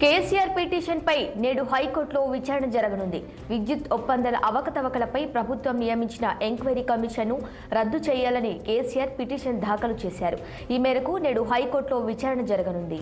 KCR petition పై నేడు హైకోర్టులో విచారణ జరగనుంది. విద్యుత్ ఒప్పందాల అవకతవకలపై ప్రభుత్వం నియమించిన ఎంక్వైరీ కమిషన్ను రద్దు చేయాలని కేసీఆర్ పిటిషన్ దాఖలు చేశారు. ఈ మేరకు నేడు హైకోర్టులో విచారణ జరగనుంది.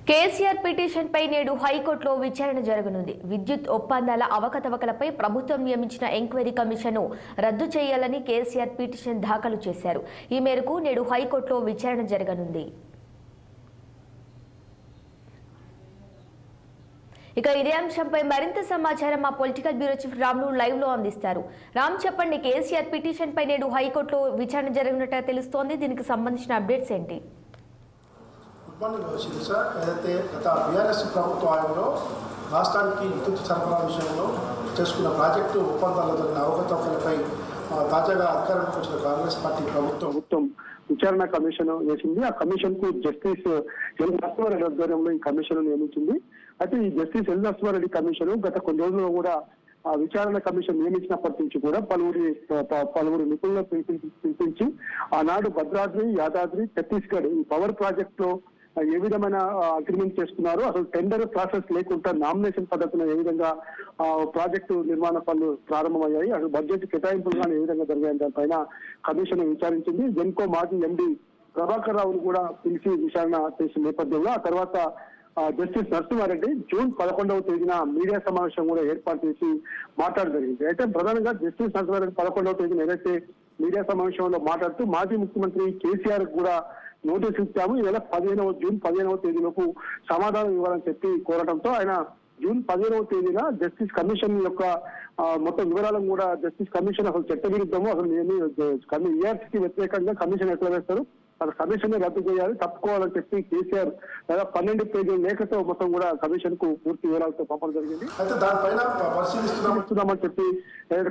కేసీఆర్ పిటిషన్ పై నేడు హైకోర్టులో విచారణ జరగనుంది. విద్యుత్ ఒప్పందాల అవకతవకలపై ప్రభుత్వం నియమించిన ఎంక్వైరీ కమిషన్ను రద్దు చేయాలని కేసీఆర్ పిటిషన్ దాఖలు చేశారు. ఈ మేరకు నేడు హైకోర్టులో విచారణ జరగనుంది. ఇక ఇదే అంశంపై మరింత సమాచారం మా పొలిటికల్ బ్యూరో చీఫ్ రామ్ను లైవ్ లో అందిస్తారు. రామ్, చెప్పండి, కేసీఆర్ పిటిషన్ పై నేడు హైకోర్టులో విచారణ జరగనున్నట్టు తెలుస్తోంది. దీనికి సంబంధించిన అప్డేట్స్ ఏంటి? ఏదైతే గత బీఆర్ఎస్ ప్రభుత్వ హయాంలో రాష్ట్రానికి విద్యుత్ సరఫరా విషయంలో చేసుకున్న ప్రాజెక్టు ఒప్పందాల్లో జరిగిన అవకతవకలపై తాజాగా అధికారంలోకి వచ్చిన కాంగ్రెస్ పార్టీ ప్రభుత్వం విచారణ కమిషన్ వేసింది. ఆ కమిషన్ కు జస్టిస్ ఎల్ నరసింహారెడ్డి ఆధ్వర్యంలో ఈ కమిషన్ నియమించింది. అయితే ఈ జస్టిస్ ఎల్ నరసింహారెడ్డి కమిషన్ గత కొన్ని రోజుల్లో కూడా ఆ విచారణ కమిషన్ నియమించినప్పటి నుంచి కూడా పలువురు నిపుణులను పిలిపించి ఆనాడు భద్రాద్రి, యాదాద్రి, ఛత్తీస్గఢ్ ఈ పవర్ ప్రాజెక్ట్ లో ఏ విధమైన అగ్రిమెంట్ చేసుకున్నారు, అసలు టెండర్ ప్రాసెస్ లేకుండా నామినేషన్ పద్ధతిన ఏ విధంగా ప్రాజెక్టు నిర్మాణ పనులు ప్రారంభమయ్యాయి, అసలు బడ్జెట్ కేటాయింపులు కానీ ఏ విధంగా జరిగాయని దానిపైన కమిషన్ విచారించింది. జెన్కో మాజీ ఎండి ప్రభాకర్ రావును కూడా పిలిచి విచారణ చేసిన నేపథ్యంలో ఆ తర్వాత జస్టిస్ నరసింహారెడ్డి జూన్ 11వ తేదీన మీడియా సమావేశం కూడా ఏర్పాటు చేసి మాట్లాడడం జరిగింది. అయితే ప్రధానంగా జస్టిస్ నరసింహారెడ్డి 11వ తేదీన ఏదైతే మీడియా సమావేశంలో మాట్లాడుతూ మాజీ ముఖ్యమంత్రి కేసీఆర్ కూడా నోటీసు ఇచ్చాము, ఈ నెల జూన్ 15వ తేదీలోపు సమాధానం ఇవ్వాలని చెప్పి కోరడంతో ఆయన జూన్ 15వ తేదీన జస్టిస్ కమిషన్ యొక్క మొత్తం వివరాలను కూడా జస్టిస్ కమిషన్ అసలు చట్ట విరుద్ధము, అసలు ఈఆర్సీకి వ్యతిరేకంగా కమిషన్ ఎట్లా వేస్తారు, అసలు కమిషన్ రద్దు చేయాలి, తప్పుకోవాలని చెప్పి కేసీఆర్ దాదాపు 12 పేజీల లేఖతో మొత్తం కూడా కమిషన్ కు పూర్తి వివరాలతో పంపడం జరిగింది. అయితే దానిపైన పరిశీలిస్తున్నామని చెప్పి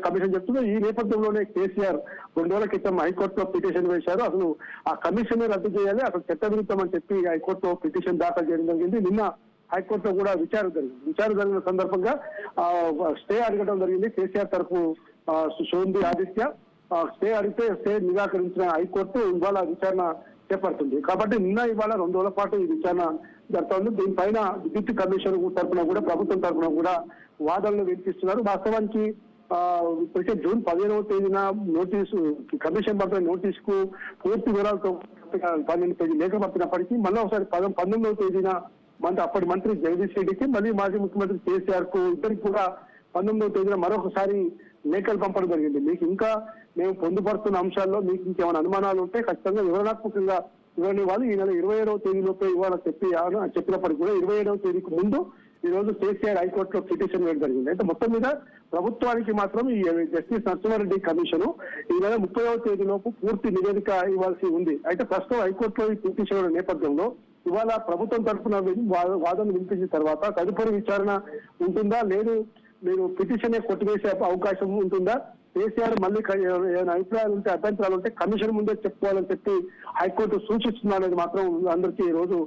కమిషన్ చెప్తుంది. ఈ నేపథ్యంలోనే కేసీఆర్ 2 రోజుల క్రితం హైకోర్టులో పిటిషన్ వేశారు. అసలు ఆ కమిషన్ రద్దు చేయాలి, అసలు చట్ట విరుద్ధం అని చెప్పి హైకోర్టులో పిటిషన్ దాఖలు చేయడం జరిగింది. నిన్న హైకోర్టులో కూడా విచారణ జరిగింది. విచారణ జరిగిన సందర్భంగా స్టే అడగడం జరిగింది. కేసీఆర్ తరఫు సోంది ఆదిత్య స్టే అడిగితే స్టే నిరాకరించిన హైకోర్టు ఇవాళ విచారణ చేపడుతుంది. కాబట్టి నిన్న ఇవాళ 2 రోజుల పాటు ఈ విచారణ జరుగుతుంది. దీనిపైన విద్యుత్ కమిషన్ తరఫున కూడా ప్రభుత్వం తరఫున కూడా వాదనలు వినిపిస్తున్నారు. వాస్తవానికి ఇప్పటికే జూన్ 15వ తేదీన నోటీసు కమిషన్ పంపిన నోటీస్ కు పూర్తి వివరాలతో 12 పేజీలు లేఖ పంపినప్పటికీ మళ్ళీ ఒకసారి 19వ తేదీన అప్పటి మంత్రి జగదీష్ రెడ్డికి మళ్ళీ మాజీ ముఖ్యమంత్రి కేసీఆర్ కు ఇద్దరికి కూడా 19వ తేదీన మరొకసారి లేఖలు పంపడం జరిగింది. మీకు ఇంకా మేము పొందుపరుస్తున్న అంశాల్లో మీకు ఇంకేమైనా అనుమానాలు ఉంటే ఖచ్చితంగా వివరణాత్మకంగా వివరణ ఇవ్వాలి. ఈ నెల 27వ తేదీలోపే ఇవ్వాలని చెప్పినప్పటికీ కూడా 27వ తేదీకి ముందు ఈ రోజు కేసీఆర్ హైకోర్టులో పిటిషన్ వేయడం జరిగింది. అయితే మొత్తం మీద ప్రభుత్వానికి మాత్రం ఈ జస్టిస్ నరసింహారెడ్డి కమిషన్ ఈ నెల 30వ తేదీలోపు పూర్తి నివేదిక ఇవ్వాల్సి ఉంది. అయితే ప్రస్తుతం హైకోర్టులో ఈ పిటిషన్ నేపథ్యంలో ఇవాళ ప్రభుత్వం తరఫున వాదన వినిపించిన తర్వాత తదుపరి విచారణ ఉంటుందా, లేదు మీరు పిటిషన్ కొట్టివేసే అవకాశం ఉంటుందా, కేసీఆర్ మళ్ళీ ఏమైనా అభిప్రాయాలు ఉంటే అభ్యంతరాలు ఉంటే కమిషన్ ముందే చెప్పుకోవాలని చెప్పి హైకోర్టు సూచిస్తున్నా అనేది మాత్రం అందరికీ ఈ రోజు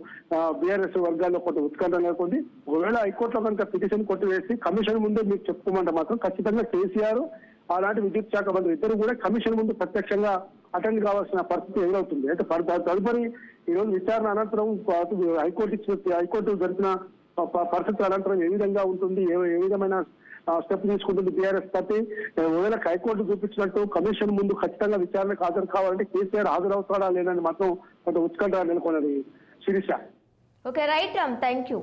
బీఆర్ఎస్ వర్గాల్లో కొంత ఉత్కంఠ నెలకొంది. ఒకవేళ హైకోర్టులో కనుక పిటిషన్ కొట్టివేసి కమిషన్ ముందే మీకు చెప్పుకోమంటే మాత్రం ఖచ్చితంగా కేసీఆర్ అలాంటి విద్యుత్ శాఖ మంత్రి ఇద్దరు కూడా కమిషన్ ముందు ప్రత్యక్షంగా అటెండ్ కావాల్సిన పరిస్థితి ఎదురవుతుంది. అయితే తదుపరి ఈ రోజు విచారణ అనంతరం హైకోర్టు జరిపిన పరిస్థితి అనంతరం ఏ విధంగా ఉంటుంది, ఏ విధమైన స్టెప్ తీసుకుంటుంది బీఆర్ఎస్ పార్టీ, ఒకవేళ హైకోర్టు చూపించినట్టు కమిషన్ ముందు ఖచ్చితంగా విచారణకు హాజరు కావాలంటే కేసీఆర్ హాజరవుతాడా లేదని మాత్రం కొంత ఉత్కంఠ నెలకొన్నది. Sirisha. Okay, right Ram, thank you.